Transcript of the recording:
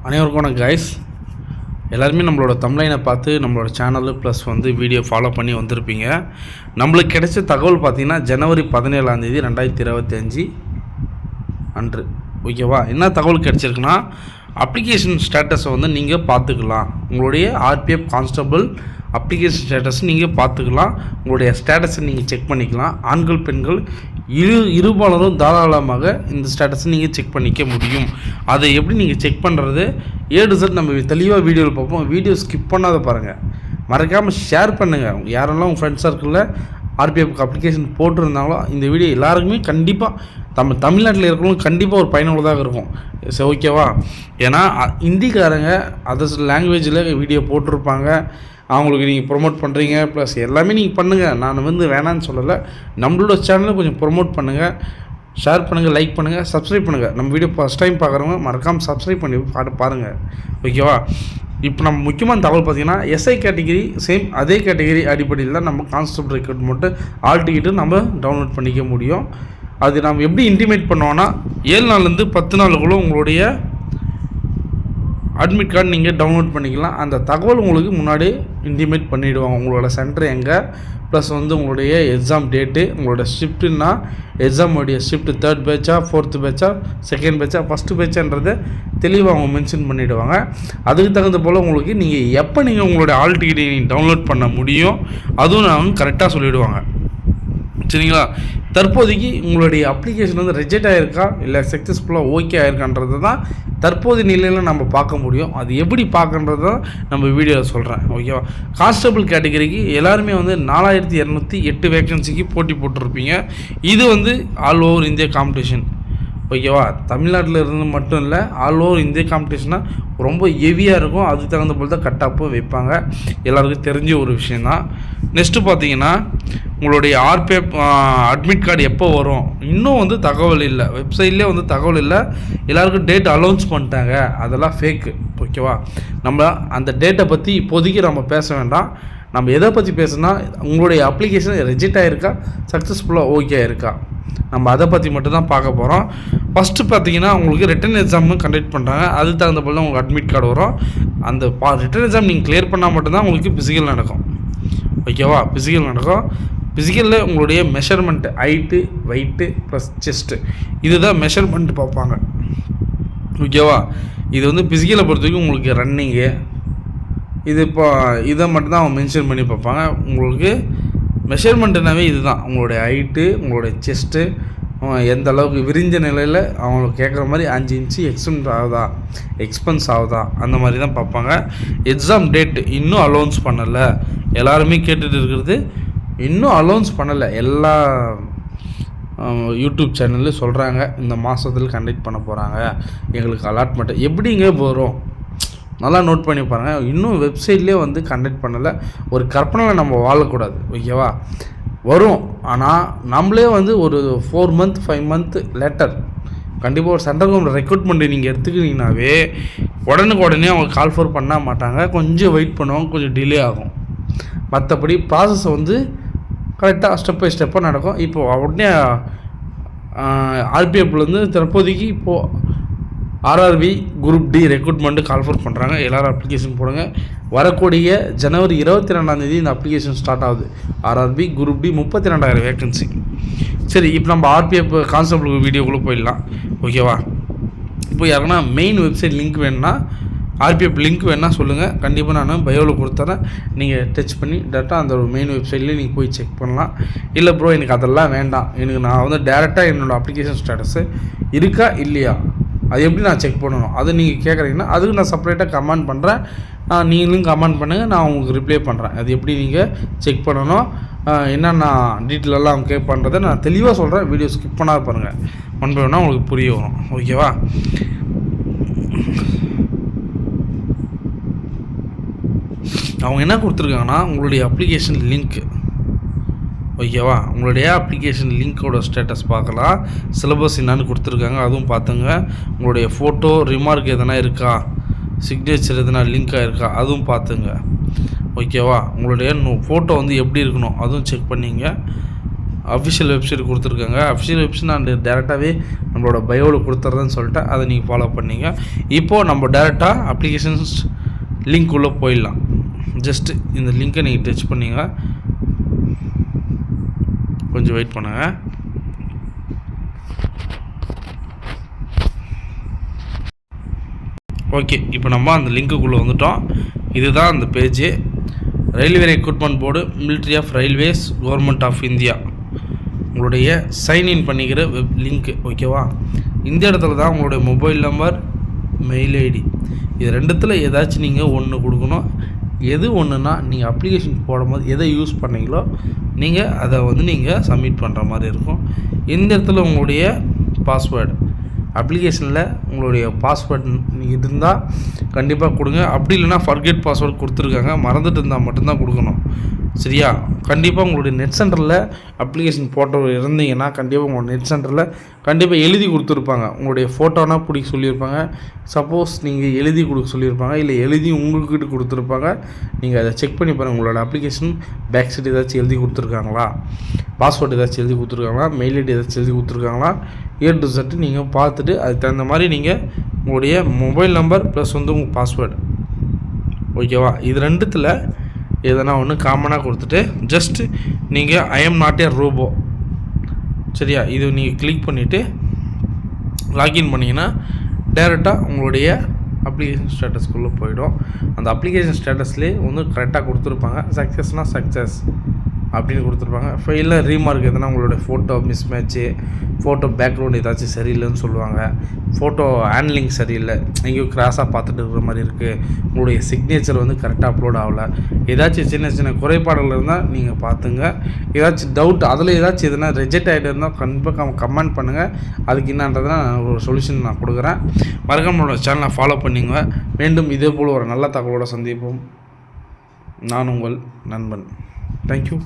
அனைவருக்கும் வணக்கம் கைஸ். எல்லாருமே நம்மளோட தம்ப்லைனை பார்த்து நம்மளோட சேனலு ப்ளஸ் வீடியோ ஃபாலோ பண்ணி வந்திருப்பீங்க. நம்மளுக்கு கிடைச்ச தகவல் பார்த்திங்கன்னா ஜனவரி 17 2025 அன்று. ஓகேவா, என்ன தகவல் கிடைச்சிருக்குன்னா அப்ளிகேஷன் ஸ்டேட்டஸை நீங்கள் பார்த்துக்கலாம். உங்களுடைய ஆர்பிஎஃப் கான்ஸ்டபிள் அப்ளிகேஷன் ஸ்டேட்டஸ் நீங்கள் பார்த்துக்கலாம். உங்களுடைய ஸ்டேட்டஸை நீங்கள் செக் பண்ணிக்கலாம். ஆண்கள் பெண்கள் இருபாலரும் தாராளமாக இந்த ஸ்டேட்டஸை நீங்கள் செக் பண்ணிக்க முடியும். அதை எப்படி நீங்கள் செக் பண்ணுறது ஏடுசட் நம்ம தெளிவாக வீடியோவில் பார்ப்போம். வீடியோ ஸ்கிப் பண்ணாத பாருங்கள், மறக்காமல் ஷேர் பண்ணுங்கள். யாரெல்லாம் உங்கள் ஃப்ரெண்ட்ஸ் சர்க்கிளில் ஆர்பிஎஃப்க்கு அப்ளிகேஷன் போட்டிருந்தாங்களோ இந்த வீடியோ எல்லாருக்குமே கண்டிப்பாக தமிழ்நாட்டில் இருக்கிறவங்க கண்டிப்பாக ஒரு பயனுள்ளதாக இருக்கும். சரி, ஓகேவா? ஏன்னா ஹிந்திக்காரங்க அதர்ஸ் லாங்குவேஜில் வீடியோ போட்டிருப்பாங்க. அவங்களுக்கு நீங்கள் ப்ரொமோட் பண்ணுறீங்க, ப்ளஸ் எல்லாமே நீங்கள் பண்ணுங்கள். நான் வேணான்னு சொல்லலை. நம்மளோட சேனலை கொஞ்சம் ப்ரொமோட் பண்ணுங்கள், ஷேர் பண்ணுங்கள், லைக் பண்ணுங்கள், சப்ஸ்கிரைப் பண்ணுங்கள். நம்ம வீடியோ ஃபஸ்ட் டைம் பார்க்குறவங்க மறக்காமல் சப்ஸ்கிரைப் பண்ணி பாருங்கள். ஓகேவா? இப்போ நம்ம முக்கியமான தகவல் பார்த்திங்கன்னா எஸ்ஐ கேட்டகிரி சேம் அதே கேட்டகிரி அடிப்படையில் தான் நம்ம கான்ஸ்டபிள் ரெக்ரூட்மெண்ட்டு ஆல் டிக்கெட்டு நம்ம டவுன்லோட் பண்ணிக்க முடியும். அது நம்ம எப்படி இன்டிமேட் பண்ணுவோன்னா 7 நாள்லேருந்து 10 நாளுக்குள்ளே உங்களுடைய அட்மிட் கார்டு நீங்கள் டவுன்லோட் பண்ணிக்கலாம். அந்த தகவல் உங்களுக்கு முன்னாடி இன்டிமேட் பண்ணிவிடுவாங்க. உங்களோட சென்டர் எங்கே, ப்ளஸ் உங்களுடைய எக்ஸாம் டேட்டு, உங்களோட ஷிஃப்ட்டுன்னா எக்ஸாமுடைய shift 3rd பேட்சா 4th பேட்சா 2nd பேட்சா 1st பேட்சான்றதை தெளிவாக அவங்க மென்ஷன் பண்ணிவிடுவாங்க. அதுக்கு தகுந்த போல் உங்களுக்கு நீங்கள் எப்போ நீங்கள் உங்களுடைய ஆல் டிக்கெட்டை நீங்கள் டவுன்லோட் பண்ண முடியும் அதுவும் நான் கரெக்டாக சொல்லிவிடுவாங்க. சரிங்களா? தற்போதைக்கு உங்களுடைய அப்ளிகேஷன் ரிஜெக்ட் ஆகிருக்கா இல்லை சக்ஸஸ்ஃபுல்லாக ஓகே ஆகிருக்கான்றது தான் தற்போதைய நிலையில் நம்ம பார்க்க முடியும். அது எப்படி பார்க்கன்றது தான் நம்ம வீடியோவில் சொல்கிறேன். ஓகேவா? கான்ஸ்டபிள் கேட்டகரிக்கு எல்லாருமே 4208 வேக்கன்சிக்கு போட்டி போட்டிருப்பீங்க. இது ஆல் ஓவர் இந்தியா காம்படிஷன். ஓகேவா? தமிழ்நாட்டில் இருந்து மட்டும் இல்லை, ஆல் ஓவர் இந்தியா காம்படிஷனாக ரொம்ப ஹெவியாக இருக்கும். அதுக்கு தகுந்த போல் தான் கட் ஆஃபும் வைப்பாங்க. எல்லாருக்கும் தெரிஞ்ச ஒரு விஷயந்தான். நெக்ஸ்ட்டு பார்த்தீங்கன்னா உங்களுடைய ஆர்பிஎஃப் அட்மிட் கார்டு எப்போ வரும் இன்னும் தகவல் இல்லை. வெப்சைட்லேயே தகவல் இல்லை. எல்லாருக்கும் டேட் அலௌன்ஸ் பண்ணிட்டாங்க, அதெல்லாம் ஃபேக்கு. ஓகேவா? நம்ம அந்த டேட்டை பற்றி இப்போதைக்கு நம்ம பேச வேண்டாம். நம்ம எதை பற்றி பேசுனா உங்களுடைய அப்ளிகேஷன் ரிஜெக்ட் ஆகிருக்கா சக்ஸஸ்ஃபுல்லாக ஓகே ஆகிருக்கா, நம்ம அதை பற்றி மட்டும்தான் பார்க்க போகிறோம். ஃபஸ்ட்டு பார்த்தீங்கன்னா உங்களுக்கு ரிட்டன் எக்ஸாமு கண்டக்ட் பண்ணுறாங்க. அதுக்கு தகுந்த போல் தான் உங்களுக்கு அட்மிட் கார்டு வரும். அந்த ரிட்டன் எக்ஸாம் நீங்கள் கிளியர் பண்ணால் மட்டும்தான் உங்களுக்கு ஃபிசிக்கல் நடக்கும். ஓகேவா? ஃபிசிக்கல் நடக்கும். ஃபிசிக்கலில் உங்களுடைய measurement height, weight plus chest இதுதான் மெஷர்மெண்ட்டு பார்ப்பாங்க. ஓகேவா? இது ஃபிசிக்கலை பொறுத்த வரைக்கும் உங்களுக்கு ரன்னிங்கு இதை மட்டும்தான் அவங்க மென்ஷன் பண்ணி பார்ப்பாங்க. உங்களுக்கு மெஷர்மெண்ட்டுனாவே இதுதான். உங்களுடைய ஹைட்டு, உங்களுடைய செஸ்ட்டு எந்த அளவுக்கு விரிஞ்ச நிலையில் அவங்களுக்கு கேட்குற மாதிரி 5 இன்ச்சு எக்ஸ்பென்ஸ் ஆகுதா அந்த மாதிரி தான் பார்ப்பாங்க. எக்ஸாம் டேட்டு இன்னும் அலௌன்ஸ் பண்ணலை. எல்லாருமே கேட்டுட்டு இருக்கிறது இன்னும் அலௌன்ஸ் பண்ணலை. எல்லா யூடியூப் சேனல்லையும் சொல்கிறாங்க இந்த மாதத்தில் கண்டக்ட் பண்ண போகிறாங்க, எங்களுக்கு அலாட்மெண்ட்டு எப்படிங்க போகிறோம். நல்லா நோட் பண்ணி பாருங்கள். இன்னும் வெப்சைட்லேயே கண்டக்ட் பண்ணலை. ஒரு கற்பனையில் நம்ம வாழக்கூடாது. ஓகேவா? வரும். ஆனால் நம்மளே ஒரு 4 month 5 month லேட்டர் கண்டிப்பாக ஒரு சென்ட்ரல் கவர்மெண்ட் ரெக்ரூட்மெண்ட்டு நீங்கள் எடுத்துக்கிட்டீங்கன்னாவே உடனே அவங்க கால் ஃபோர் பண்ண மாட்டாங்க. கொஞ்சம் வெயிட் பண்ணுவாங்க, கொஞ்சம் டிலே ஆகும். மற்றபடி ப்ராசஸ் கரெக்டாக ஸ்டெப் பை ஸ்டெப்பாக நடக்கும். இப்போது உடனே ஆர்பிஎஃப்லேருந்து தற்போதைக்கு இப்போது RRB group D recruitment call for பண்ணுறாங்க. எல்லோரும் அப்ளிகேஷன் போடுங்க. வரக்கூடிய ஜனவரி 22 இந்த அப்ளிகேஷன் ஸ்டார்ட் ஆகுது. RRB group D 32,000 vacancy. சரி, இப்போ நம்ம ஆர்பிஎஃப் கான்ஸ்டபிள் வீடியோக்குள்ளே போயிடலாம். ஓகேவா? இப்போ யாருன்னா மெயின் வெப்சைட் லிங்க் வேணுன்னா ஆர்பிஎஃப் லிங்க் வேணுன்னா சொல்லுங்கள். கண்டிப்பாக நான் பயோவில் கொடுத்துறேன். நீங்கள் டச் பண்ணி டேரெக்டாக அந்த மெயின் வெப்சைட்லேயே நீங்கள் போய் செக் பண்ணலாம். இல்லை ப்ரோ எனக்கு அதெல்லாம் வேண்டாம், எனக்கு நான் டேரெக்டாக என்னோடய அப்ளிகேஷன் ஸ்டேட்டஸு இருக்கா இல்லையா அது எப்படி நான் செக் பண்ணணும் அது நீங்கள் கேட்குறீங்கன்னா அதுக்கு நான் செப்பரேட்டாக கமெண்ட் பண்ணுறேன். நீங்களும் கமெண்ட் பண்ணுங்கள், நான் உங்களுக்கு ரிப்ளை பண்ணுறேன். அது எப்படி நீங்கள் செக் பண்ணணும் என்னென்ன டீட்டெயிலெல்லாம் அவங்க கேட்க பண்ணுறதை நான் தெளிவாக சொல்கிறேன். வீடியோ ஸ்கிப் பண்ணாத பாருங்கள், ஒன் பை ஒன்னாக உங்களுக்கு புரிய வரும். ஓகேவா? அவங்க என்ன கொடுத்துருக்காங்கன்னா உங்களுடைய அப்ளிகேஷன் லிங்க்கு. ஓகேவா? உங்களுடைய அப்ளிகேஷன் லிங்க்கோட ஸ்டேட்டஸ் பார்க்கலாம். சிலபஸ் என்னான்னு கொடுத்துருக்காங்க, அதுவும் பார்த்துங்க. உங்களுடைய ஃபோட்டோ ரிமார்க் எதனா இருக்கா, சிக்னேச்சர் எதனா லிங்காக இருக்கா அதுவும் பார்த்துங்க. ஓகேவா? உங்களுடைய ஃபோட்டோ எப்படி இருக்கணும் அதுவும் செக் பண்ணிங்க. அஃபிஷியல் வெப்சைட் கொடுத்துருக்காங்க. அஃபிஷியல் வெப்சைட் நான் டேரெக்டாகவே நம்மளோட பயோவில் கொடுத்துட்றேன்னு சொல்லிட்டு அதை நீங்கள் ஃபாலோ பண்ணிங்க. இப்போது நம்ம டேரெக்டாக அப்ளிகேஷன்ஸ் லிங்க் உள்ளே போயிடலாம். ஜஸ்ட்டு இந்த லிங்க்கை நீங்கள் டச் பண்ணிங்க. கொஞ்சம் வெயிட் பண்ணுங்கள். ஓகே, இப்போ நம்ம அந்த லிங்க்குள்ளே வந்துட்டோம். இதுதான் அந்த page. Railway recruitment board, military of railways, government of India, உங்களுடைய சைன்இன் பண்ணிக்கிற வெப் லிங்க்கு. ஓகேவா? இந்த இடத்துல தான் உங்களுடைய மொபைல் நம்பர், மெயில் ஐடி, இது ரெண்டுத்தில் ஏதாச்சும் நீங்கள் ஒன்று கொடுக்கணும். எது ஒன்றுனா நீங்கள் அப்ளிகேஷன் போடும்போது எதை யூஸ் பண்ணீங்களோ நீங்கள் அதை நீங்கள் சப்மிட் பண்ணுற மாதிரி இருக்கும். இந்த இடத்துல உங்களுடைய பாஸ்வேர்டு, அப்ளிகேஷனில் உங்களுடைய பாஸ்வேர்டு இருந்தால் கண்டிப்பாக கொடுங்க. அப்படி இல்லைனா ஃபர்கெட் பாஸ்வேர்டு கொடுத்துருக்காங்க, மறந்துட்டு இருந்தால் மட்டும்தான் கொடுக்கணும். சரியா? கண்டிப்பாக உங்களுடைய நெட் சென்டரில் அப்ளிகேஷன் போட்டோ இருந்தீங்கன்னா கண்டிப்பாக உங்கள் நெட் சென்டரில் கண்டிப்பாக எழுதி கொடுத்துருப்பாங்க. உங்களுடைய ஃபோட்டோனா பிடிக்க சொல்லியிருப்பாங்க. சப்போஸ் நீங்கள் எழுதி கொடுக்க சொல்லியிருப்பாங்க, இல்லை எழுதி உங்கள்கிட்ட கொடுத்துருப்பாங்க. நீங்கள் அதை செக் பண்ணி பாருங்கள். உங்களோட அப்ளிகேஷன் பேக் சைடு ஏதாச்சும் எழுதி கொடுத்துருக்காங்களா, பாஸ்வேர்டு ஏதாச்சும் எழுதி கொடுத்துருக்காங்களா, மெயில் ஐடி ஏதாச்சும் எழுதி கொடுத்துருக்காங்களா, டு Z நீங்கள் பார்த்துட்டு அதுக்கு தகுந்த மாதிரி நீங்கள் உங்களுடைய மொபைல் நம்பர் ப்ளஸ் உங்கள் பாஸ்வேர்டு. ஓகேவா? இது ரெண்டுத்தில் எதனா ஒன்று காமனாக கொடுத்துட்டு ஜஸ்ட்டு நீங்கள் I am not a robot. சரியா? இது நீங்கள் கிளிக் பண்ணிவிட்டு லாகின் பண்ணிங்கன்னா டேரெக்டாக உங்களுடைய அப்ளிகேஷன் ஸ்டேட்டஸ்க்குள்ளே போயிடும். அந்த அப்ளிகேஷன் ஸ்டேட்டஸ்லேயே கரெக்டாக கொடுத்துருப்பாங்க. சக்ஸஸ்னால் சக்ஸஸ் அப்படின்னு கொடுத்துருப்பாங்க. ஃபெயிலில் ரீமார்க் எதுனா உங்களுடைய ஃபோட்டோ மிஸ்மேட்ச்சு, ஃபோட்டோ பேக்ரவுண்ட் ஏதாச்சும் சரியில்லைன்னு சொல்லுவாங்க, ஃபோட்டோ ஹேண்ட்லிங் சரியில்லை, எங்கேயும் கிராஸாக பார்த்துட்டு இருக்கிற மாதிரி இருக்குது, உங்களுடைய சிக்னேச்சர் கரெக்டாக அப்லோட் ஆகலை, ஏதாச்சும் சின்ன சின்ன குறைபாடுகள் இருந்தால் நீங்கள் பார்த்துங்க. ஏதாச்சும் டவுட் அதில் ஏதாச்சும் எதுனா ரிஜெக்ட் ஆகிட்டு இருந்தால் கண்டிப்பாக கமெண்ட் பண்ணுங்கள். அதுக்கு என்னன்றதை நான் ஒரு சொல்யூஷன் நான் கொடுக்குறேன். மறக்காம நம்மளோட சேனலை ஃபாலோ பண்ணிங்க. மீண்டும் இதே போல் ஒரு நல்ல தகவலோடு சந்திப்போம். நான் உங்கள் நண்பன். Thank you.